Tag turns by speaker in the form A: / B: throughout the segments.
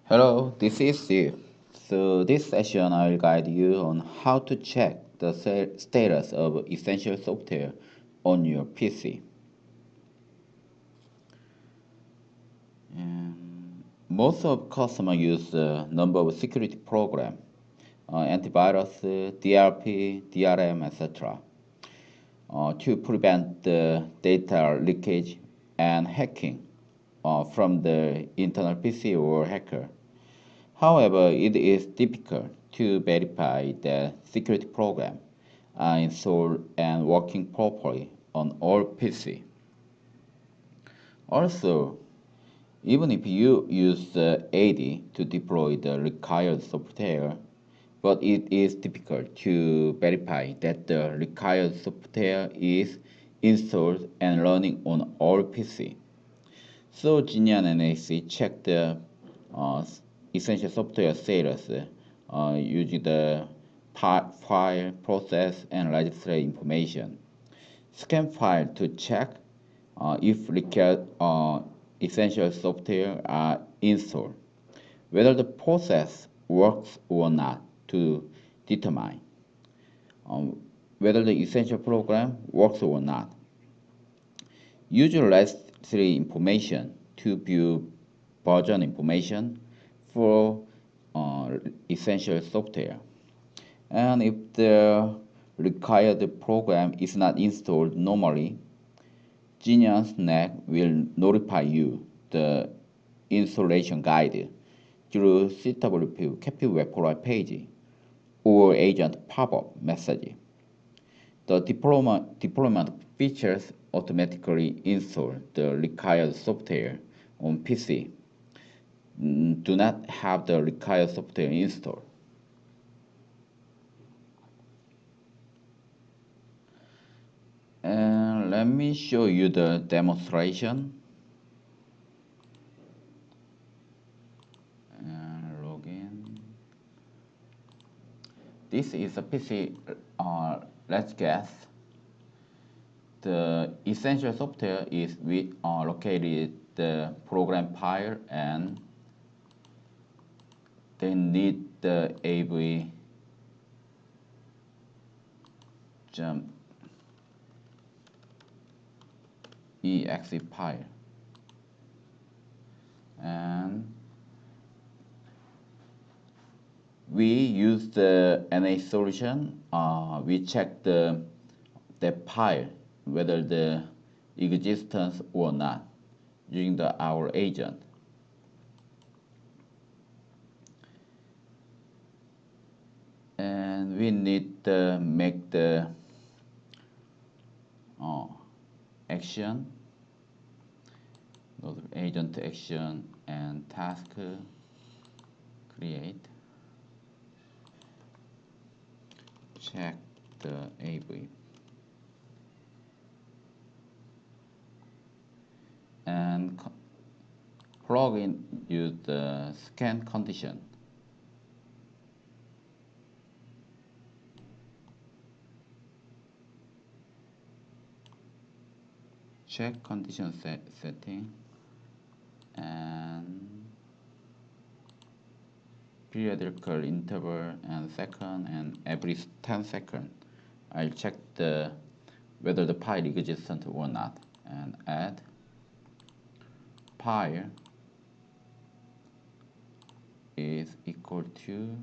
A: Hello, this is Steve. So this session I will guide you on how to check the status of essential software on your PC. Most of customers use a number of security programs, antivirus, DRP, DRM, etc. To prevent the data leakage and hacking from the internal PC or hacker. However, it is difficult to verify that security programs are installed and working properly on all PC. Also, even if you use the AD to deploy the required software, but it is difficult to verify that the required software is installed and running on all PC. So Genian NAC check the uh, essential software status using the file, process, and registry information. Scan file to check if required essential software are installed, whether the process works or not to determine whether the essential program works or not. Use registry information to view version information for essential software. And if the required program is not installed normally, Genian NAC will notify you the installation guide through CWP Captive Web Provide page or agent pop-up message. The deployment features automatically install the required software on PC. Do not have the required software installed. And let me show you the demonstration. Login. This is a PC. Let's guess. The essential software is located the program file, and they need the AV exe file, and we use the NA solution. We check the file whether the existence or not using our agent. And we need to make the action, agent action and task create, check the AV, and plug in use the scan condition. Check condition setting and periodical interval and second, and every 10 seconds I'll check whether the file is existent or not, and add file is equal to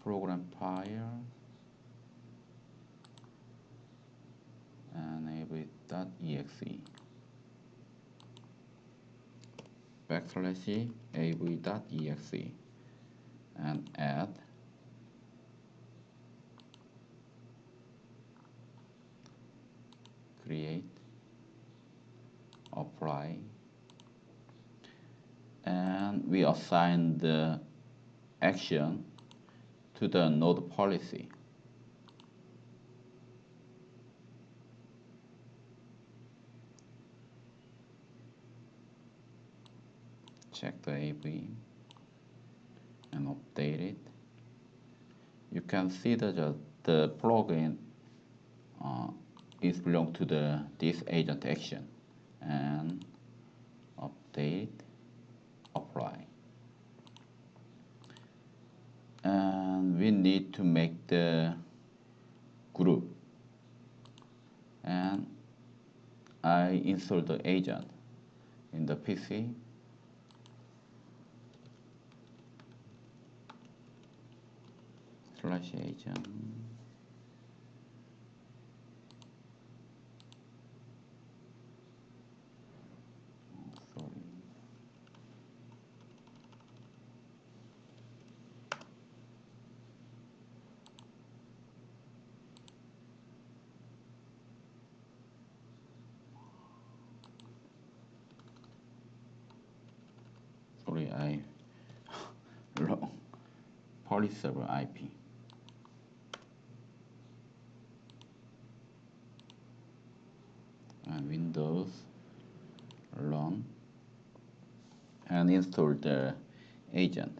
A: program file and av.exe / av.exe and add create, apply, and we assign the action to the node policy. Check the AV and update it. You can see that the plugin is belong to this agent action, and update need to make the group, and I install the agent in the PC. Slash agent. Sorry, I wrong. Policy server IP. And Windows run and install the agent.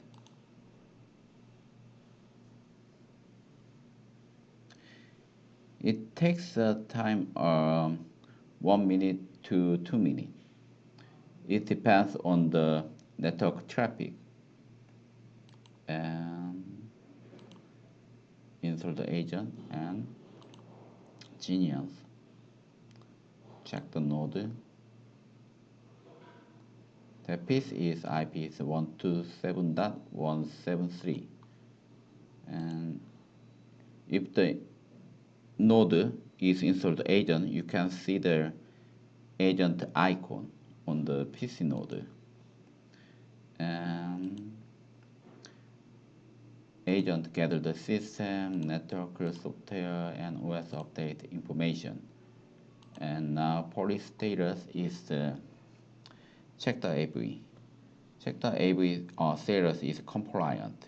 A: It takes time 1 minute to 2 minutes. It depends on the network traffic. And install the agent and Genian. Check the node. The piece is IP is 127.173. And if the node is installed agent, you can see the agent icon on the PC node. And agent gather the system, network, software, and OS update information. And now policy status is the check the AV. Check the AV status is compliant.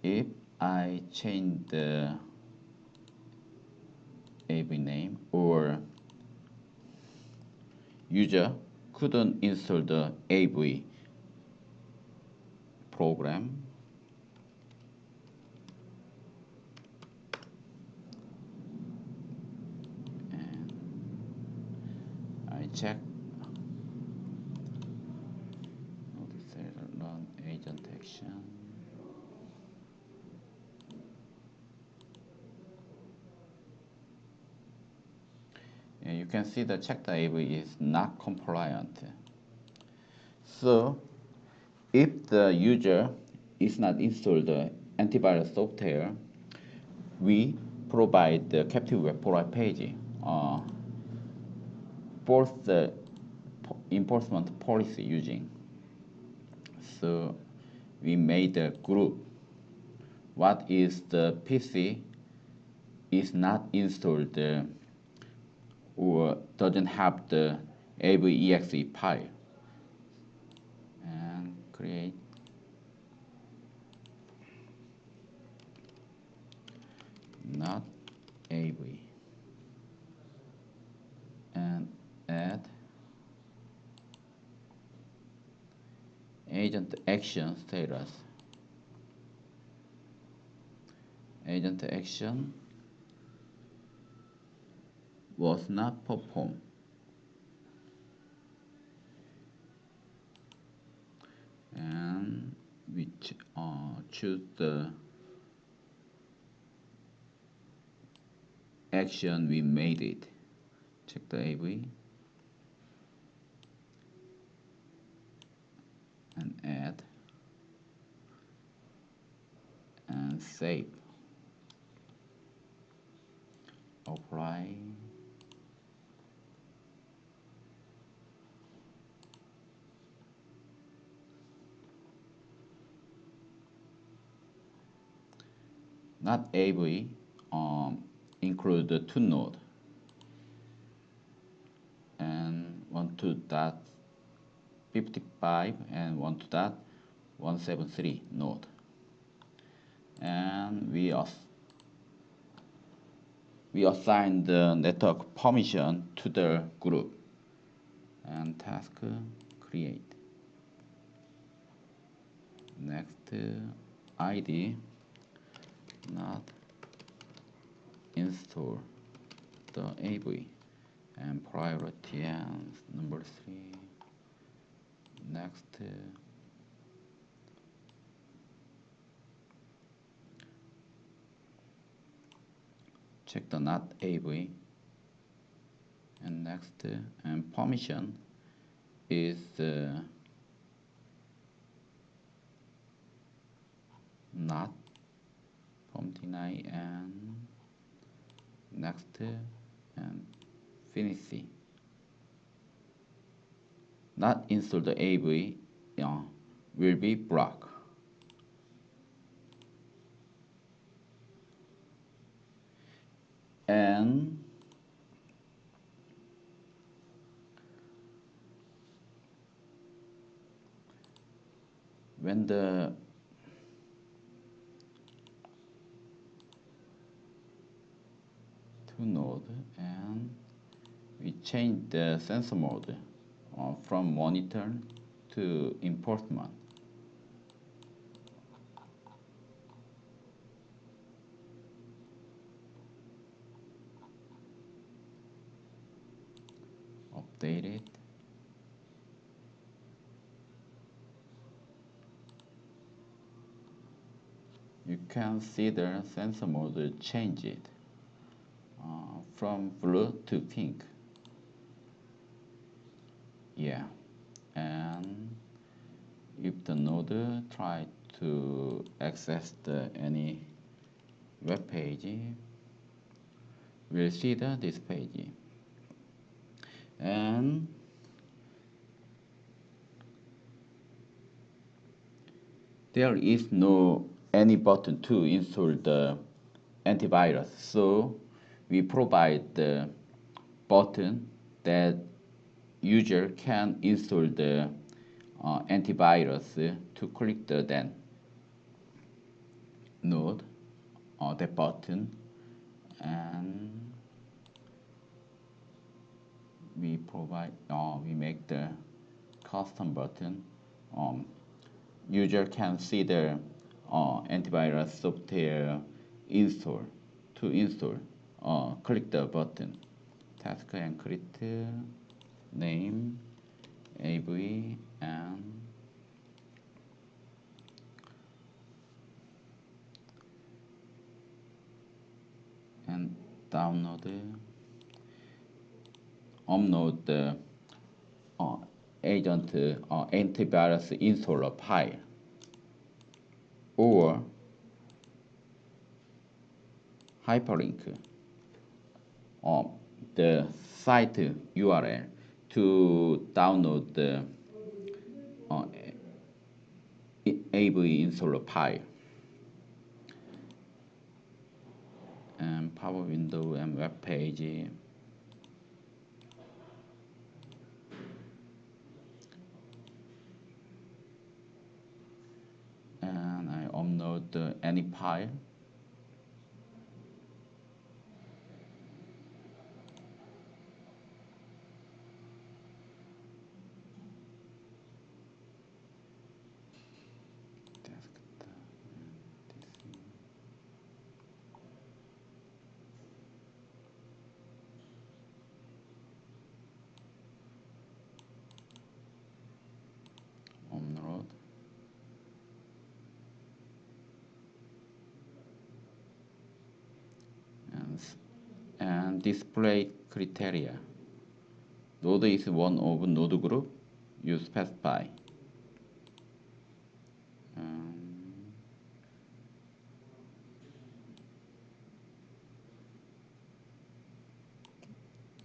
A: If I change the AV name or user couldn't install the AV program, and I check run agent action. And you can see the check the AV is not compliant. So if the user is not installed the antivirus software, we provide the captive web product page for the enforcement policy using. So we made a group. What is the PC is not installed or doesn't have the AV.exe file, and create not AV and add agent action status. Agent action was not performed. And we choose the action we made it. Check the AV and add and save. Apply. Not AV include the two node and 12.55 and 12.173 node, and we assign the network permission to the group and task create. Next ID not install the AV and priority and number 3. Next check the not AV, and next, and permission is not Perm-Deny, and next, and finish. Not install the AV will be blocked. And when the to node, and we change the sensor mode from monitor to enforcement. Update it. You can see the sensor mode change it from blue to pink. Yeah, and if the node try to access any web page, we'll see this page. And there is no any button to install the antivirus, so we provide the button that user can install the antivirus to click the then node or the button, and we provide we make the custom button. User can see the antivirus software install. To install, click the button, task and create name AV, and download upload the agent antivirus installer file, or hyperlink the site URL to download the AV installer file, and power window and web page. And I upload any file. Upload. And display criteria. Node is one of node group you specify.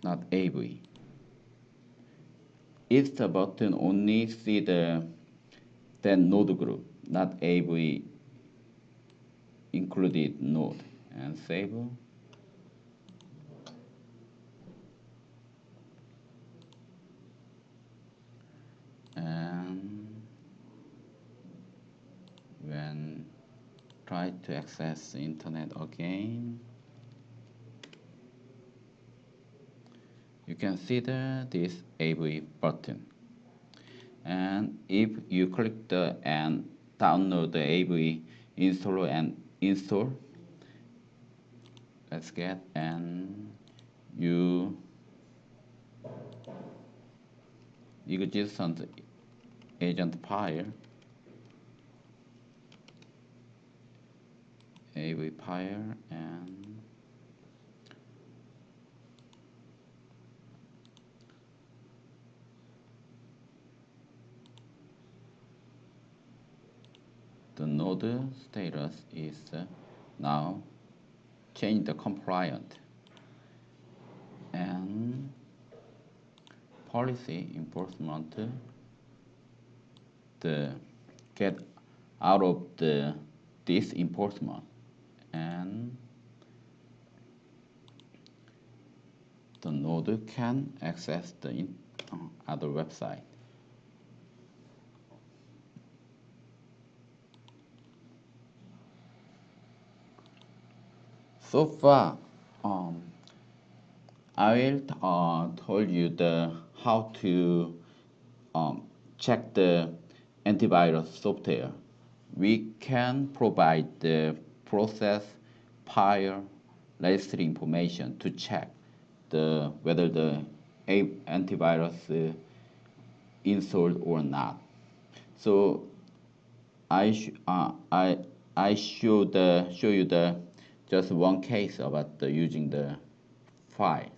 A: Not AV. If the button only see the then node group, not AV included node, and save. And when try to access the internet again, you can see this AV button. And if you click the and download the AV installer and install, let's get, and you existent agent file, AV file, and node status is now change the compliant, and policy enforcement the get out of this enforcement, and the node can access the other website. So far, I will told you how to check the antivirus software. We can provide the process, file, registry information to check whether the antivirus installed or not. So I show you just one case about using the file.